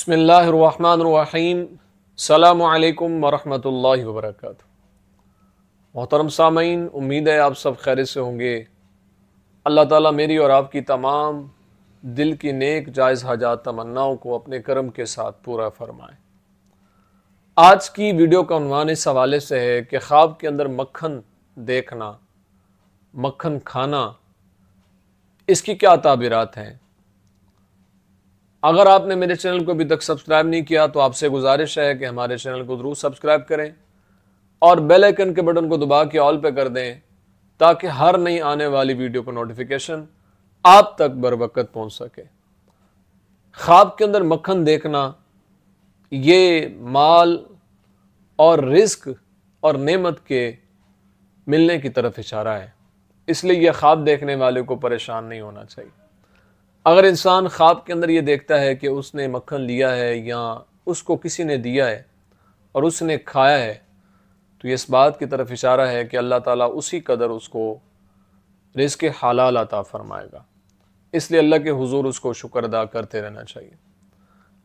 بسم اللہ الرحمن الرحیم۔ السلام علیکم ورحمۃ اللہ وبرکاتہ۔ محترم سامعین، امید ہے آپ سب خیریت سے ہوں گے۔ اللہ تعالیٰ میری اور آپ کی تمام دل کی نیک جائز حاجات تمناؤں کو اپنے کرم کے ساتھ پورا فرمائے۔ آج کی ویڈیو کا عنوان اس حوالے سے ہے کہ خواب کے اندر مکھن دیکھنا، مکھن کھانا، اس کی کیا تعبیرات ہیں۔ اگر آپ نے میرے چینل کو ابھی تک سبسکرائب نہیں کیا تو آپ سے گزارش ہے کہ ہمارے چینل کو ضرور سبسکرائب کریں اور بیل آئیکن کے بٹن کو دبا کے آل پہ کر دیں تاکہ ہر نئی آنے والی ویڈیو کا نوٹیفیکیشن آپ تک بر وقت پہنچ سکے۔ خواب کے اندر مکھن دیکھنا یہ مال اور رزق اور نعمت کے ملنے کی طرف اشارہ ہے، اس لیے یہ خواب دیکھنے والے کو پریشان نہیں ہونا چاہیے۔ اگر انسان خواب کے اندر یہ دیکھتا ہے کہ اس نے مکھن لیا ہے یا اس کو کسی نے دیا ہے اور اس نے کھایا ہے تو یہ اس بات کی طرف اشارہ ہے کہ اللہ تعالیٰ اسی قدر اس کو رزق حلال عطا فرمائے گا، اس لیے اللہ کے حضور اس کو شکر ادا کرتے رہنا چاہیے۔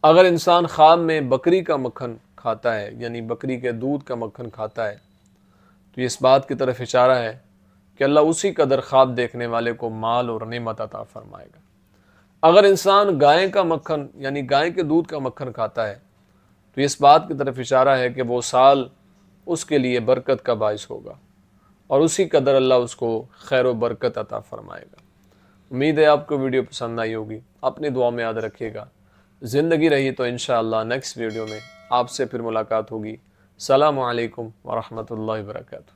اگر انسان خواب میں بکری کا مکھن کھاتا ہے یعنی بکری کے دودھ کا مکھن کھاتا ہے تو یہ اس بات کی طرف اشارہ ہے کہ اللہ اسی قدر خواب دیکھنے والے کو مال اور نعمت عطا فرمائے گا۔ اگر انسان گائے کا مکھن یعنی گائے کے دودھ کا مکھن کھاتا ہے تو اس بات کی طرف اشارہ ہے کہ وہ سال اس کے لیے برکت کا باعث ہوگا اور اسی قدر اللہ اس کو خیر و برکت عطا فرمائے گا۔ امید ہے آپ کو ویڈیو پسند آئی ہوگی، اپنی دعا میں یاد رکھیے گا۔ زندگی رہی تو انشاءاللہ نیکسٹ ویڈیو میں آپ سے پھر ملاقات ہوگی۔ السلام علیکم ورحمۃ اللہ وبرکاتہ۔